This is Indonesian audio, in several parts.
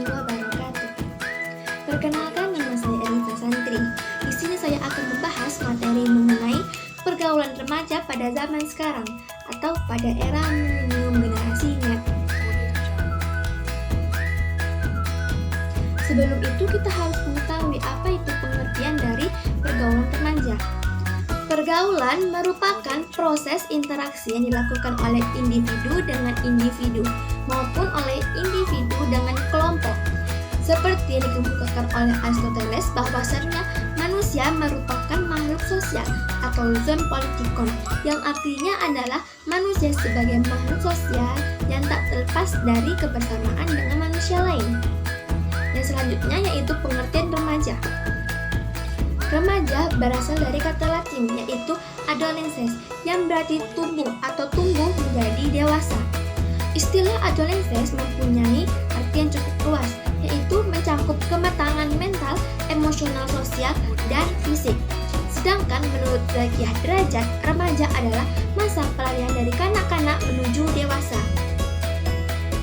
warahmatullahi wabarakatuh. Perkenalkan, nama saya Elita Santri. Di sini saya akan membahas materi mengenai pergaulan remaja pada zaman sekarang atau pada era milenium generasi net. Sebelum itu kita harus mengetahui apa itu pengertian dari pergaulan remaja. Pergaulan merupakan proses interaksi yang dilakukan oleh individu dengan individu maupun oleh individu dengan kelompok. Seperti yang dikemukakan oleh Aristoteles bahwasannya manusia merupakan makhluk sosial atau zoon politikon, yang artinya adalah manusia sebagai makhluk sosial yang tak terlepas dari kebersamaan dengan manusia lain. Yang selanjutnya yaitu pengertian remaja. Remaja berasal dari kata Latin yaitu adolescens, yang berarti tumbuh atau tumbuh menjadi dewasa. Istilah adolescens mempunyai arti yang cukup luas, yaitu mencakup kematangan mental, emosional, sosial, dan fisik. Sedangkan menurut Zakiah Derajat, remaja adalah masa peralihan dari kanak-kanak menuju dewasa.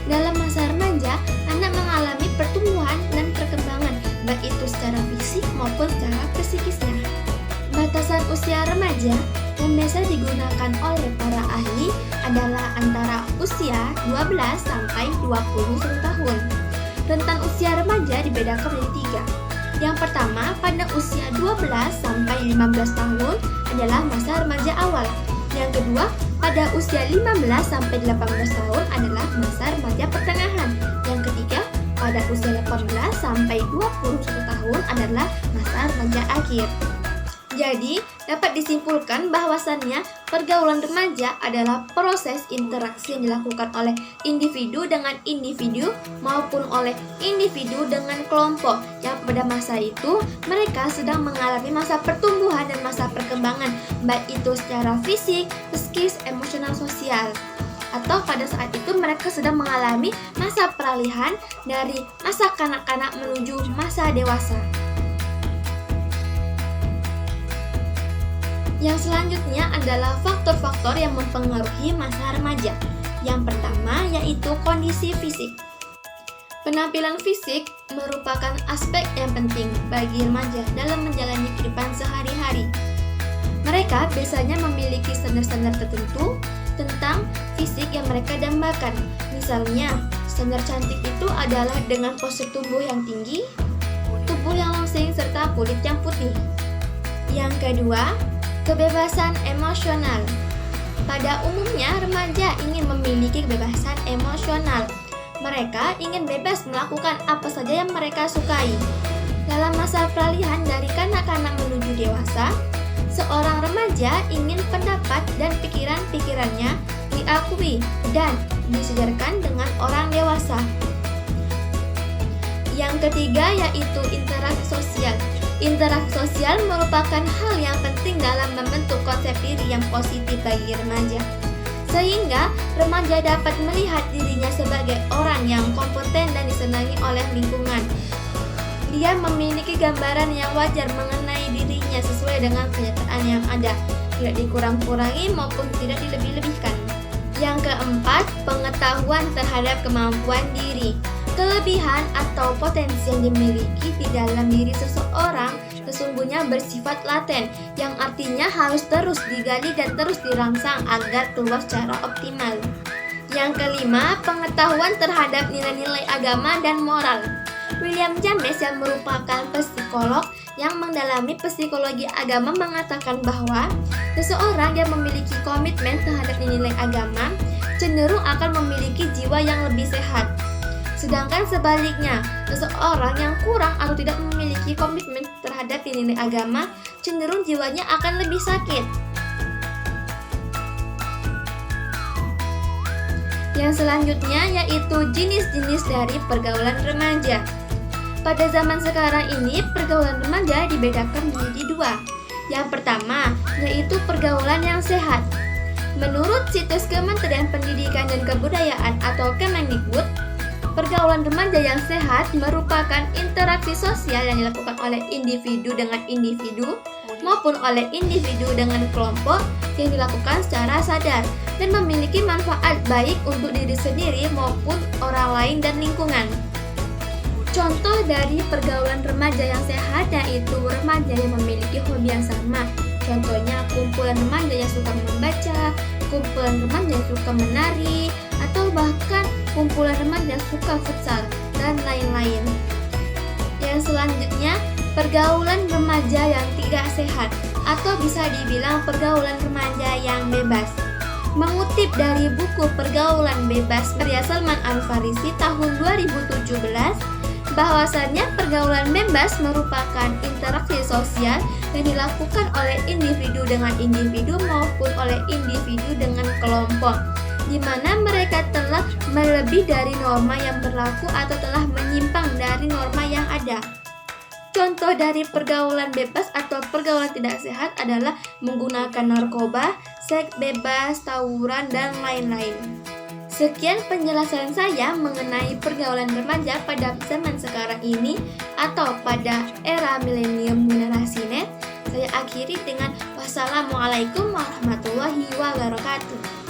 Dalam masa remaja, anak mengalami pertumbuhan dan perkembangan, baik itu secara fisik maupun secara psikisnya. Batasan usia remaja yang biasa digunakan oleh para ahli adalah antara usia 12 sampai 21 tahun. Rentan usia remaja dibedakan menjadi 3. Yang pertama, pada usia 12 sampai 15 tahun adalah masa remaja awal. Yang kedua, pada usia 15 sampai 18 tahun adalah masa remaja pertengahan. Yang ketiga, pada usia 18 sampai 21 tahun adalah masa remaja akhir. Jadi, dapat disimpulkan bahwasannya pergaulan remaja adalah proses interaksi yang dilakukan oleh individu dengan individu maupun oleh individu dengan kelompok, yang pada masa itu mereka sedang mengalami masa pertumbuhan dan masa perkembangan, baik itu secara fisik, psikis, emosional, sosial. Atau pada saat itu mereka sedang mengalami masa peralihan dari masa kanak-kanak menuju masa dewasa. Yang selanjutnya adalah faktor-faktor yang mempengaruhi masa remaja. Yang pertama yaitu kondisi fisik. Penampilan fisik merupakan aspek yang penting bagi remaja dalam menjalani kehidupan sehari-hari. Mereka biasanya memiliki standar-standar tertentu tentang fisik yang mereka dambakan. Misalnya, standar cantik itu adalah dengan postur tubuh yang tinggi, tubuh yang langsing, serta kulit yang putih. Yang kedua, kebebasan emosional. Pada umumnya, remaja ingin memiliki kebebasan emosional. Mereka ingin bebas melakukan apa saja yang mereka sukai. Dalam masa peralihan dari kanak-kanak menuju dewasa, seorang remaja ingin pendapat dan pikiran-pikirannya diakui dan disejarkan dengan orang dewasa. Yang ketiga yaitu interaksi sosial. Interaksi sosial merupakan hal yang penting dalam membentuk konsep diri yang positif bagi remaja, sehingga remaja dapat melihat dirinya sebagai orang yang kompeten dan disenangi oleh lingkungan. Dia memiliki gambaran yang wajar mengenai dirinya sesuai dengan kenyataan yang ada, tidak dikurang-kurangi maupun tidak dilebih-lebihkan. Yang keempat, pengetahuan terhadap kemampuan diri. Kelebihan atau potensi yang dimiliki di dalam diri seseorang sesungguhnya bersifat laten, yang artinya harus terus digali dan terus dirangsang agar keluar secara optimal. Yang kelima, pengetahuan terhadap nilai-nilai agama dan moral. William James yang merupakan psikolog yang mendalami psikologi agama mengatakan bahwa seseorang yang memiliki komitmen terhadap nilai agama cenderung akan memiliki jiwa yang lebih sehat. Sedangkan sebaliknya, seseorang yang kurang atau tidak memiliki komitmen terhadap nilai agama cenderung jiwanya akan lebih sakit. Yang selanjutnya yaitu jenis-jenis dari pergaulan remaja. Pada zaman sekarang ini, pergaulan remaja dibedakan menjadi 2. Yang pertama yaitu pergaulan yang sehat. Menurut situs Kementerian Pendidikan dan Kebudayaan atau Kemendikbud, pergaulan remaja yang sehat merupakan interaksi sosial yang dilakukan oleh individu dengan individu maupun oleh individu dengan kelompok yang dilakukan secara sadar dan memiliki manfaat baik untuk diri sendiri maupun orang lain dan lingkungan. Contoh dari pergaulan remaja yang sehat yaitu remaja yang memiliki hobi yang sama. Contohnya kumpulan remaja yang suka membaca, kumpulan remaja yang suka menari, atau bahkan kumpulan remaja yang suka futsal, dan lain-lain. Yang selanjutnya, pergaulan remaja yang tidak sehat, atau bisa dibilang pergaulan remaja yang bebas. Mengutip dari buku Pergaulan Bebas karya Salman Al-Farisi tahun 2017, bahwasannya pergaulan bebas merupakan interaksi sosial yang dilakukan oleh individu dengan individu maupun oleh individu dengan kelompok, di mana mereka telah melebihi dari norma yang berlaku atau telah menyimpang dari norma yang ada. Contoh dari pergaulan bebas atau pergaulan tidak sehat adalah menggunakan narkoba, seks bebas, tawuran, dan lain-lain. Sekian penjelasan saya mengenai pergaulan remaja pada zaman sekarang ini atau pada era milenium generasi net. Saya akhiri dengan wassalamualaikum warahmatullahi wabarakatuh.